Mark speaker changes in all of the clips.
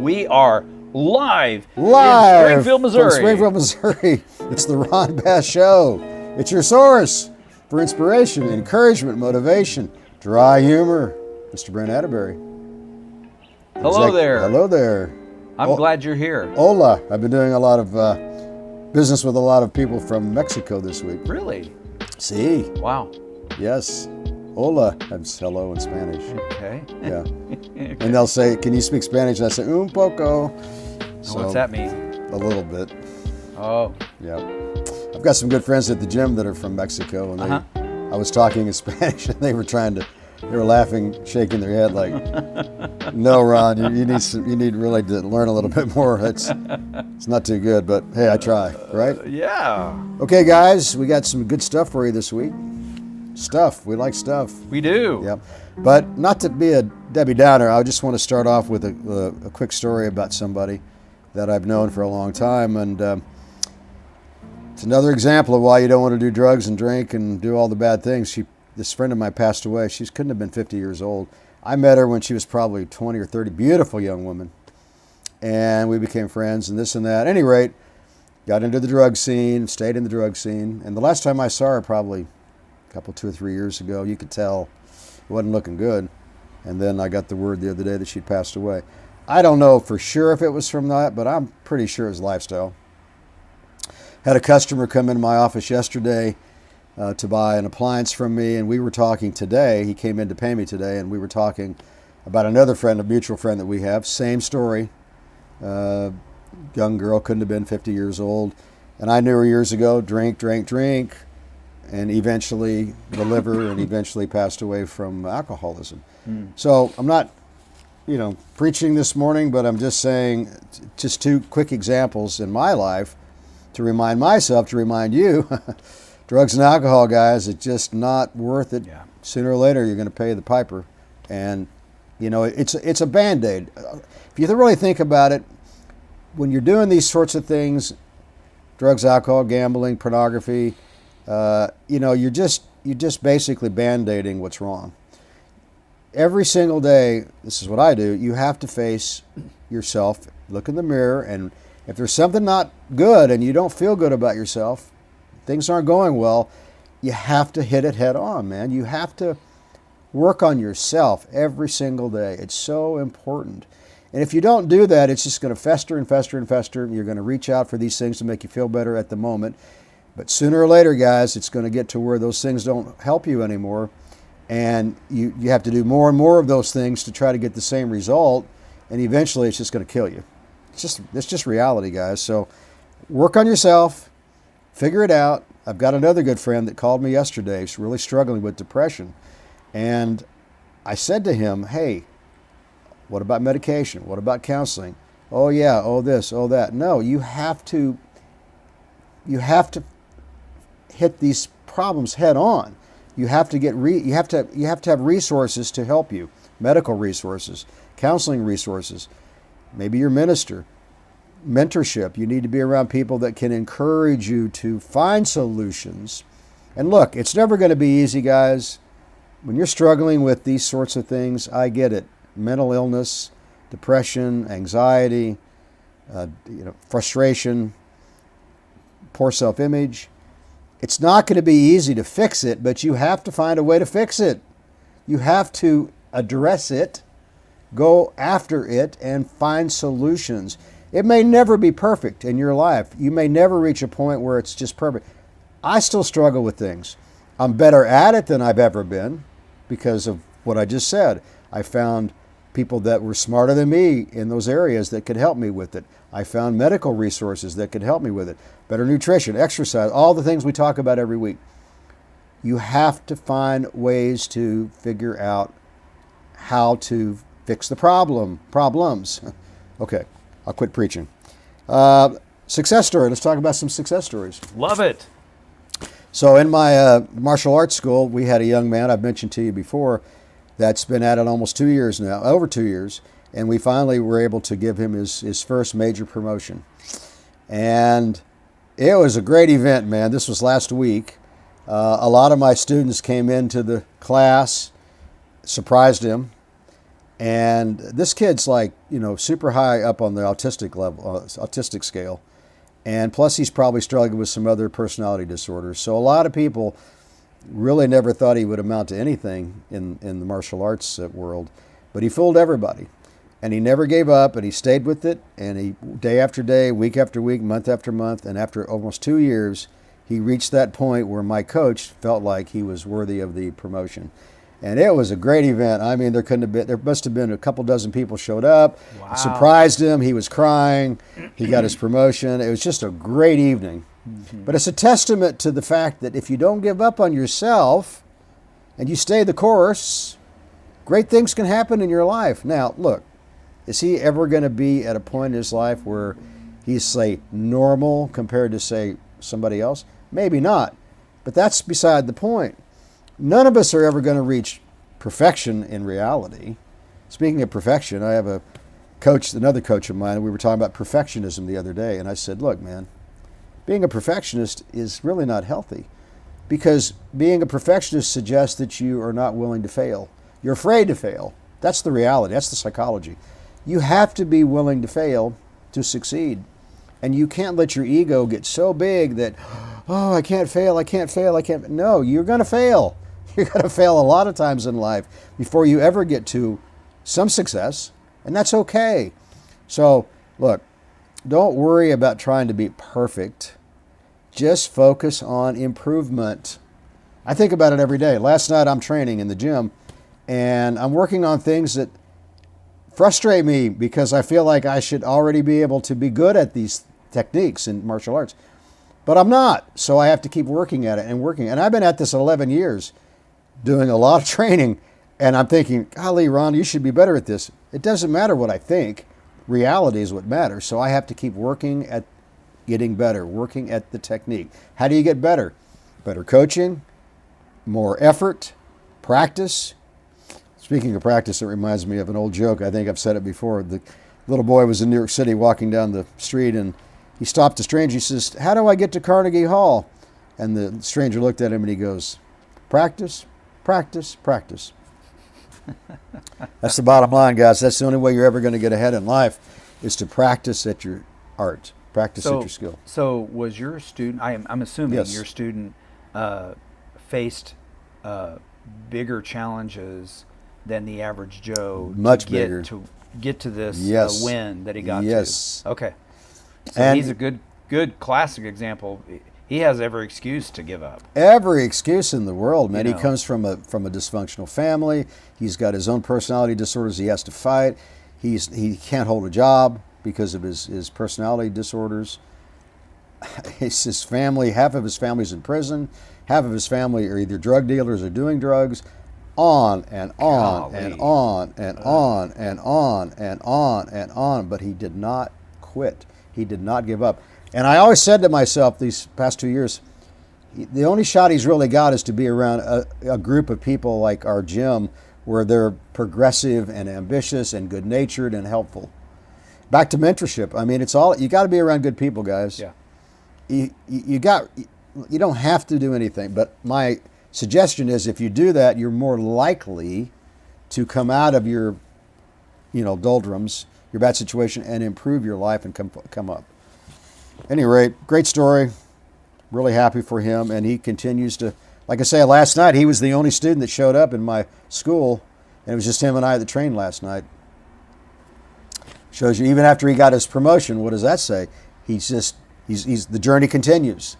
Speaker 1: We are live in Springfield,
Speaker 2: From
Speaker 1: Missouri.
Speaker 2: Springfield, Missouri. It's the Ron Bass Show. It's your source for inspiration, encouragement, motivation, dry humor. Mr. Brent Atterbury.
Speaker 1: Hello there.
Speaker 2: Hello there.
Speaker 1: I'm glad you're here.
Speaker 2: Hola. I've been doing a lot of business with a lot of people from Mexico this week.
Speaker 1: Really?
Speaker 2: Sí.
Speaker 1: Wow.
Speaker 2: Yes. Hola. That's hello in Spanish.
Speaker 1: Okay.
Speaker 2: Yeah. And they'll say, can you speak Spanish? And I say, un poco. So,
Speaker 1: What's that mean?
Speaker 2: A little bit.
Speaker 1: Oh.
Speaker 2: Yeah. I've got some good friends at the gym that are from Mexico, and I was talking in Spanish, and they were laughing, shaking their head like, no, Ron, you need really to learn a little bit more. It's not too good, but hey, I try, right?
Speaker 1: Yeah.
Speaker 2: Okay, guys, we got some good stuff for you this week. Stuff. We like stuff.
Speaker 1: We do.
Speaker 2: Yep. But not to be a Debbie Downer, I just want to start off with a quick story about somebody that I've known for a long time, and it's another example of why you don't want to do drugs and drink and do all the bad things. This friend of mine passed away. She couldn't have been 50 years old. I met her when she was probably 20 or 30, beautiful young woman, and we became friends and this and that. At any rate, got into the drug scene, stayed in the drug scene, and the last time I saw her, probably a couple, 2 or 3 years ago, you could tell it wasn't looking good. And then I got the word the other day that she'd passed away. I don't know for sure if it was from that, but I'm pretty sure it was lifestyle. Had a customer come into my office yesterday to buy an appliance from me, and we were talking today. He came in to pay me today, and we were talking about another friend, a mutual friend that we have. Same story. Young girl, couldn't have been 50 years old. And I knew her years ago, drink, and eventually the liver, and eventually passed away from alcoholism. So I'm not, preaching this morning, but I'm just saying just two quick examples in my life to remind myself, to remind you, drugs and alcohol, guys, it's just not worth it.
Speaker 1: Yeah.
Speaker 2: Sooner or later, you're going to pay the piper. And, it's a Band-Aid. If you really think about it, when you're doing these sorts of things, drugs, alcohol, gambling, pornography, you're just basically Band-Aiding what's wrong. Every single day, this is what I do, you have to face yourself, look in the mirror, and if there's something not good and you don't feel good about yourself, things aren't going well, you have to hit it head on, man. You have to work on yourself every single day. It's so important. And if you don't do that, it's just going to fester and fester and fester. You're going to reach out for these things to make you feel better at the moment. But sooner or later, guys, it's going to get to where those things don't help you anymore. And you have to do more and more of those things to try to get the same result. And eventually, it's just going to kill you. It's just reality, guys. So work on yourself. Figure it out. I've got another good friend that called me yesterday. He's really struggling with depression. And I said to him, hey, what about medication? What about counseling? Oh, yeah. Oh, this. Oh, that. No, you have to hit these problems head on. You have to you have to have resources to help you, medical resources, counseling resources. Maybe your minister, mentorship. You need to be around people that can encourage you to find solutions. And look, it's never going to be easy, guys. When you're struggling with these sorts of things, I get it. Mental illness, depression, anxiety, frustration, poor self-image. It's not going to be easy to fix it, but you have to find a way to fix it. You have to address it, go after it, and find solutions. It may never be perfect in your life. You may never reach a point where it's just perfect. I still struggle with things. I'm better at it than I've ever been because of what I just said. I found people that were smarter than me in those areas that could help me with it. I found medical resources that could help me with it. Better nutrition, exercise, all the things we talk about every week. You have to find ways to figure out how to fix the problems. Okay, I'll quit preaching. Success story. Let's talk about some success stories.
Speaker 1: Love it.
Speaker 2: So in my martial arts school, we had a young man, I've mentioned to you before, that's been at it almost 2 years now, over 2 years, and we finally were able to give him his first major promotion. And it was a great event, man. This was last week. A lot of my students came into the class, surprised him, And this kid's like, super high up on the autistic level, autistic scale. And plus he's probably struggling with some other personality disorders. So a lot of people really never thought he would amount to anything in the martial arts world. But he fooled everybody. And he never gave up, and he stayed with it. And he, day after day, week after week, month after month, and after almost 2 years, he reached that point where my coach felt like he was worthy of the promotion. And it was a great event. I mean, there must have been a couple dozen people showed up.
Speaker 1: Wow.
Speaker 2: Surprised him. He was crying. He got his promotion. It was just a great evening. Mm-hmm. But it's a testament to the fact that if you don't give up on yourself and you stay the course, great things can happen in your life. Now, look, is he ever going to be at a point in his life where he's, say, normal compared to, say, somebody else? Maybe not. But that's beside the point. None of us are ever going to reach perfection in reality. Speaking of perfection, I have another coach of mine, and we were talking about perfectionism the other day, and I said, look, man, being a perfectionist is really not healthy, because being a perfectionist suggests that you are not willing to fail. You're afraid to fail. That's the reality. That's the psychology. You have to be willing to fail to succeed. And you can't let your ego get so big that, oh, I can't fail, I can't fail, I can't. No, you're going to fail. You're going to fail a lot of times in life before you ever get to some success, and that's okay. So, look, don't worry about trying to be perfect. Just focus on improvement. I think about it every day. Last night I'm training in the gym, and I'm working on things that frustrate me because I feel like I should already be able to be good at these techniques in martial arts. But I'm not, so I have to keep working at it and working. And I've been at this 11 years doing a lot of training, and I'm thinking, golly, Ron, you should be better at this. It doesn't matter what I think. Reality is what matters. So I have to keep working at getting better, working at the technique. How do you get better? Better coaching, more effort, practice. Speaking of practice, it reminds me of an old joke. I think I've said it before. The little boy was in New York City walking down the street, and he stopped a stranger. He says, how do I get to Carnegie Hall? And the stranger looked at him and he goes, practice, practice, practice. That's the bottom line, guys. That's the only way you're ever going to get ahead in life, is to practice at your art, practice at your skill.
Speaker 1: So was your student, I'm assuming
Speaker 2: Yes.
Speaker 1: your student faced bigger challenges than the average Joe
Speaker 2: Much
Speaker 1: to
Speaker 2: bigger.
Speaker 1: get to this
Speaker 2: Yes.
Speaker 1: win that he got
Speaker 2: Yes.
Speaker 1: to. Okay. So
Speaker 2: And
Speaker 1: he's a good classic example. He has every excuse to give up.
Speaker 2: every excuse in the world, man.
Speaker 1: You
Speaker 2: He
Speaker 1: know.
Speaker 2: comes from a dysfunctional family. He's got his own personality disorders he has to fight. He can't hold a job because of his personality disorders. It's his family. Half of his family's in prison. Half of his family are either drug dealers or doing drugs. On and on
Speaker 1: Golly.
Speaker 2: and on and on and on and on and on. But he did not quit. He did not give up. And I always said to myself these past 2 years, the only shot he's really got is to be around a group of people like our gym, where they're progressive and ambitious and good-natured and helpful. Back to mentorship. I mean, you got to be around good people, guys.
Speaker 1: Yeah.
Speaker 2: You don't have to do anything, but my suggestion is, if you do that, you're more likely to come out of your doldrums, your bad situation, and improve your life and come up. At any rate, great story. Really happy for him, and he continues to, like I say, last night he was the only student that showed up in my school, and it was just him and I that trained last night. Shows you, even after he got his promotion, what does that say? He's the journey continues,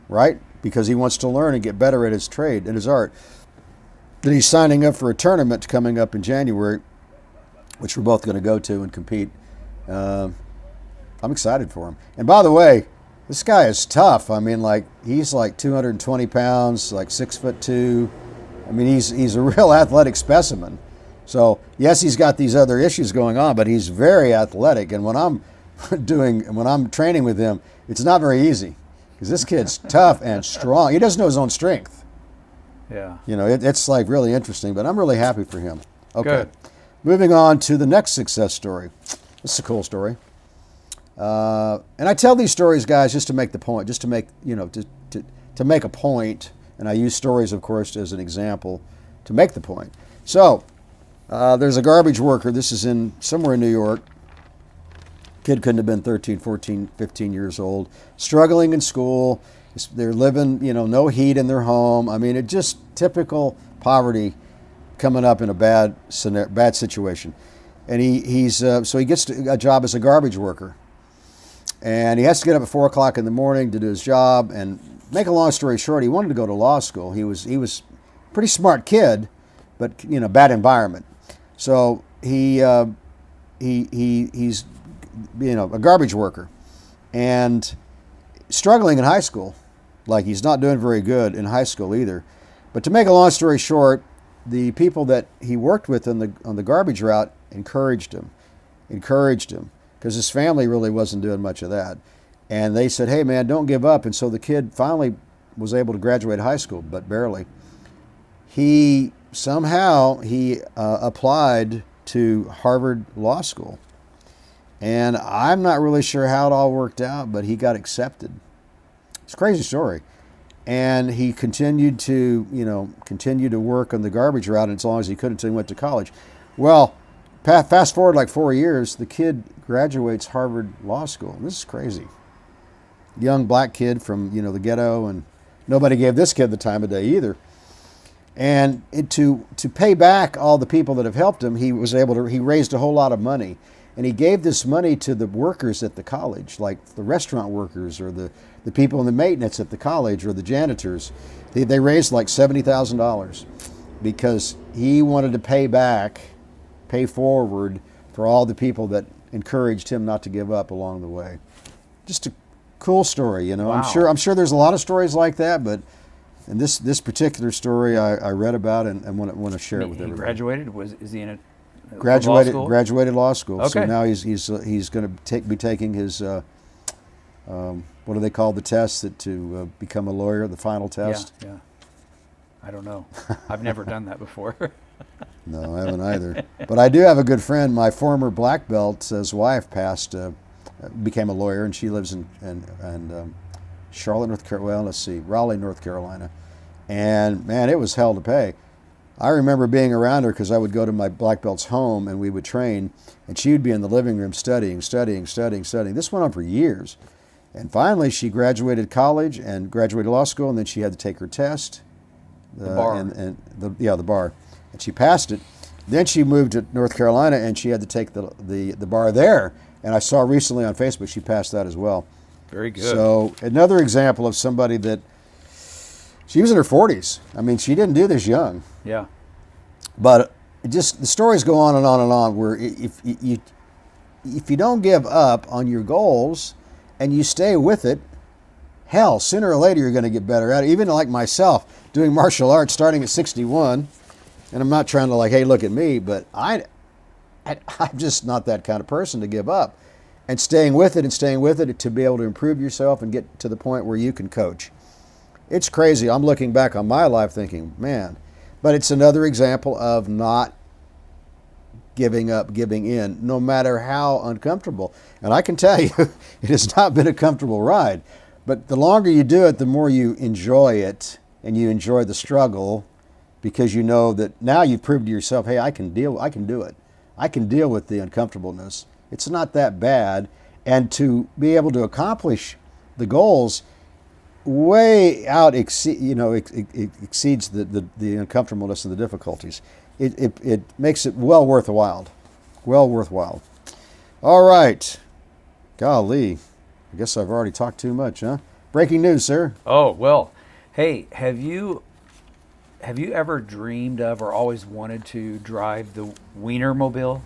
Speaker 2: right? Because he wants to learn and get better at his trade and his art. Then he's signing up for a tournament coming up in January, which we're both going to go to and compete. I'm excited for him. And by the way, this guy is tough. I mean, he's like 220 pounds, like 6'2". I mean, he's a real athletic specimen. So yes, he's got these other issues going on, but he's very athletic. And when I'm training with him, it's not very easy, because this kid's tough and strong. He doesn't know his own strength.
Speaker 1: Yeah.
Speaker 2: It's like really interesting, but I'm really happy for him. Okay.
Speaker 1: Good.
Speaker 2: Moving on to the next success story. This is a cool story. And I tell these stories, guys, just to make the point, just to make, to make a point. And I use stories, of course, as an example to make the point. So There's a garbage worker. This is in somewhere in New York. Kid couldn't have been 13, 14, 15 years old. Struggling in school. They're living, no heat in their home. I mean, it just typical poverty coming up in a bad situation. And so he gets a job as a garbage worker. And he has to get up at 4 o'clock in the morning to do his job. And make a long story short, he wanted to go to law school. He was a pretty smart kid, but bad environment. So he's a garbage worker and struggling in high school. Like, he's not doing very good in high school either. But to make a long story short, the people that he worked with on the garbage route encouraged him, because his family really wasn't doing much of that. And they said, hey man, don't give up. And so the kid finally was able to graduate high school, but barely. He applied to Harvard Law School. And I'm not really sure how it all worked out, but he got accepted. It's a crazy story. And he continued to work on the garbage route as long as he could until he went to college. Well, fast forward like 4 years, the kid graduates Harvard Law School. This is crazy. Young black kid from, the ghetto, and nobody gave this kid the time of day either. And to pay back all the people that have helped him, he raised a whole lot of money. And he gave this money to the workers at the college, like the restaurant workers or the people in the maintenance at the college or the janitors. They raised like $70,000 because he wanted to pay forward for all the people that encouraged him not to give up along the way. Just a cool story,
Speaker 1: Wow.
Speaker 2: I'm sure there's a lot of stories like that, but in this particular story I read about and want to share it with everybody.
Speaker 1: He graduated? Is he in a
Speaker 2: Graduated law school.
Speaker 1: Okay.
Speaker 2: So now he's going to be taking his what do they call the test to become a lawyer? The final test.
Speaker 1: Yeah. I don't know. I've never done that before.
Speaker 2: No, I haven't either. But I do have a good friend. My former black belt's wife became a lawyer, and she lives in Charlotte, North Carolina. Well, let's see, Raleigh, North Carolina. And man, it was hell to pay. I remember being around her because I would go to my black belt's home and we would train, and she would be in the living room studying. This went on for years. And finally, she graduated college and graduated law school, and then she had to take her test.
Speaker 1: The bar.
Speaker 2: The bar. And she passed it. Then she moved to North Carolina, and she had to take the bar there. And I saw recently on Facebook she passed that as well.
Speaker 1: Very good.
Speaker 2: So another example of somebody that, she was in her 40s. I mean, she didn't do this young.
Speaker 1: Yeah.
Speaker 2: But the stories go on and on and on, where if you don't give up on your goals and you stay with it, hell, sooner or later you're going to get better at it. Even like myself, doing martial arts starting at 61, and I'm not trying to hey, look at me, but I'm just not that kind of person to give up. And staying with it to be able to improve yourself and get to the point where you can coach. It's crazy. I'm looking back on my life thinking, man, but it's another example of not giving up, giving in, no matter how uncomfortable. And I can tell you, it has not been a comfortable ride. But the longer you do it, the more you enjoy it, and you enjoy the struggle, because you know that now you've proved to yourself, hey, I can do it. I can deal with the uncomfortableness. It's not that bad. And to be able to accomplish the goals way out exceeds the uncomfortableness and the difficulties. It makes it well worthwhile. All right. Golly, I guess I've already talked too much, huh? Breaking news, sir.
Speaker 1: Oh, well, hey, have you ever dreamed of or always wanted to drive the Wienermobile?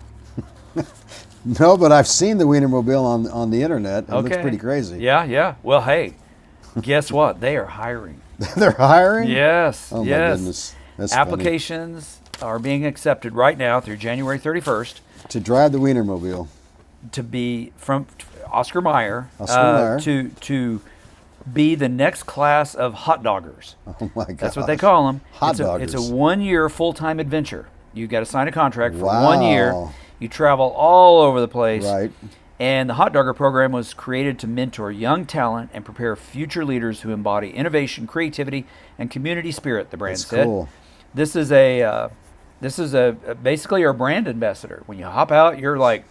Speaker 2: No, but I've seen the Wienermobile on the internet. It looks pretty crazy.
Speaker 1: Yeah. Well, hey, guess what? They are hiring.
Speaker 2: They're hiring?
Speaker 1: Yes.
Speaker 2: Oh,
Speaker 1: yes.
Speaker 2: my goodness. That's
Speaker 1: Applications are being accepted right now through January 31st.
Speaker 2: To drive the Wienermobile.
Speaker 1: To be from Oscar Mayer.
Speaker 2: Mayer.
Speaker 1: To be the next class of hot doggers.
Speaker 2: Oh my God.
Speaker 1: That's what they call them.
Speaker 2: Hot
Speaker 1: doggers. It's a 1-year full-time adventure. You got to sign a contract for
Speaker 2: Wow.
Speaker 1: 1 year. You travel all over the place.
Speaker 2: Right.
Speaker 1: And the Hot Dogger program was created to mentor young talent and prepare future leaders who embody innovation, creativity, and community spirit, the brand
Speaker 2: That's
Speaker 1: said.
Speaker 2: cool.
Speaker 1: This is a This is basically our brand ambassador. When you hop out, you're like,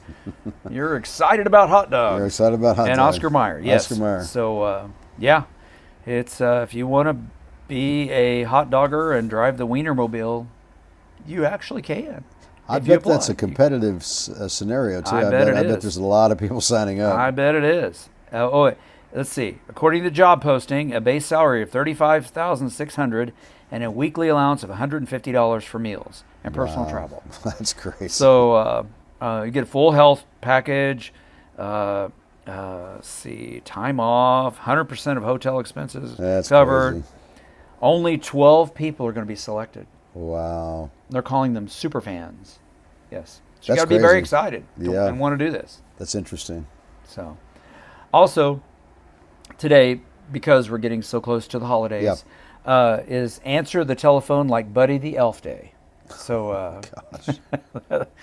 Speaker 1: you're excited about hot dogs.
Speaker 2: You're excited about hot
Speaker 1: and
Speaker 2: dogs.
Speaker 1: Oscar Mayer, yes.
Speaker 2: Oscar Mayer.
Speaker 1: So, yeah, it's if you want to be a hot dogger and drive the Wienermobile, you actually can.
Speaker 2: I
Speaker 1: if you
Speaker 2: bet that's
Speaker 1: apply.
Speaker 2: a competitive scenario too.
Speaker 1: I bet it
Speaker 2: I bet
Speaker 1: is.
Speaker 2: there's a lot of people signing up.
Speaker 1: I bet it is. Let's see. According to the job posting, a base salary of $35,600 and a weekly allowance of $150 for meals and personal
Speaker 2: Wow.
Speaker 1: travel.
Speaker 2: That's crazy.
Speaker 1: So you get a full health package. Let's see, time off, 100% of hotel expenses
Speaker 2: That's
Speaker 1: covered.
Speaker 2: crazy.
Speaker 1: Only 12 people are going to be selected.
Speaker 2: Wow.
Speaker 1: They're calling them super fans. Yes. So you
Speaker 2: That's
Speaker 1: got to be very
Speaker 2: crazy.
Speaker 1: excited
Speaker 2: Yeah.
Speaker 1: and want to do this.
Speaker 2: That's interesting.
Speaker 1: So, also today, because we're getting so close to the holidays, is Answer the Telephone Like Buddy the Elf Day. So,
Speaker 2: Gosh.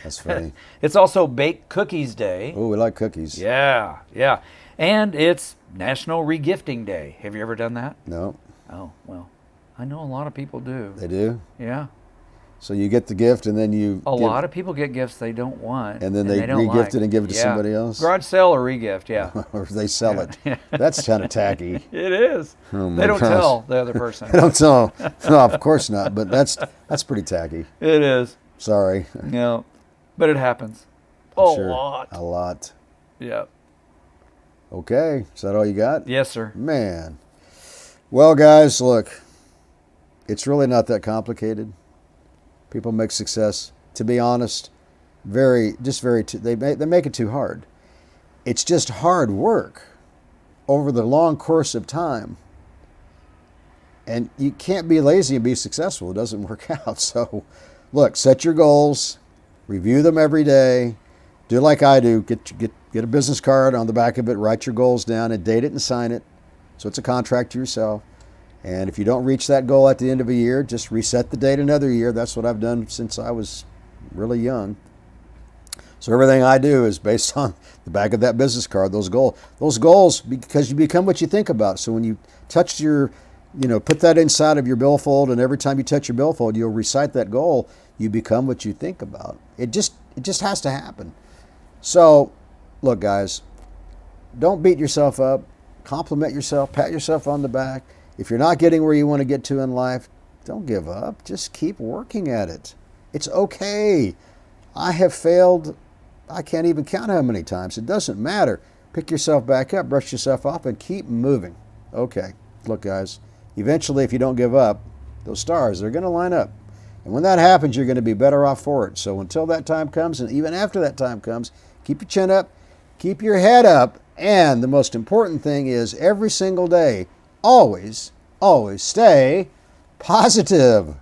Speaker 2: That's funny.
Speaker 1: it's also Bake Cookies Day.
Speaker 2: Oh, we like cookies.
Speaker 1: Yeah, yeah. And it's National Regifting Day. Have you ever done that?
Speaker 2: No,
Speaker 1: Oh, well, I know a lot of people do.
Speaker 2: they do.
Speaker 1: Yeah.
Speaker 2: So you get the gift and then you
Speaker 1: A lot of people get gifts they don't want.
Speaker 2: And then they
Speaker 1: don't
Speaker 2: re-gift
Speaker 1: like.
Speaker 2: it and give it to
Speaker 1: Yeah.
Speaker 2: somebody else?
Speaker 1: Garage sale or regift, yeah.
Speaker 2: or they sell it. That's kind of tacky.
Speaker 1: It is.
Speaker 2: Oh my
Speaker 1: They don't
Speaker 2: gosh.
Speaker 1: tell the other person.
Speaker 2: I don't know. No, of course not. But that's pretty tacky.
Speaker 1: It is.
Speaker 2: Sorry.
Speaker 1: Yeah. But it happens. A
Speaker 2: Sure.
Speaker 1: lot.
Speaker 2: A lot.
Speaker 1: Yeah.
Speaker 2: Okay. Is that all you got?
Speaker 1: Yes, sir.
Speaker 2: Man. Well, guys, look. It's really not that complicated. People make success, to be honest, they make it too hard. It's just hard work over the long course of time. And you can't be lazy and be successful. It doesn't work out. So, look, set your goals, review them every day. Do like I do. Get a business card on the back of it, write your goals down and date it and sign it. So it's a contract to yourself. And if you don't reach that goal at the end of a year, just reset the date another year. That's what I've done since I was really young. So everything I do is based on the back of that business card, those goals, because you become what you think about. So when you touch put that inside of your billfold, and every time you touch your billfold, you'll recite that goal. You become what you think about. It just has to happen. So, look, guys, don't beat yourself up. Compliment yourself. Pat yourself on the back. If you're not getting where you want to get to in life, don't give up. Just keep working at it. It's okay. I have failed. I can't even count how many times. It doesn't matter. Pick yourself back up, brush yourself off, and keep moving. Okay. Look, guys, eventually, if you don't give up, those stars, they're going to line up. And when that happens, you're going to be better off for it. So until that time comes, and even after that time comes, keep your chin up, keep your head up, and the most important thing is every single day, always stay positive.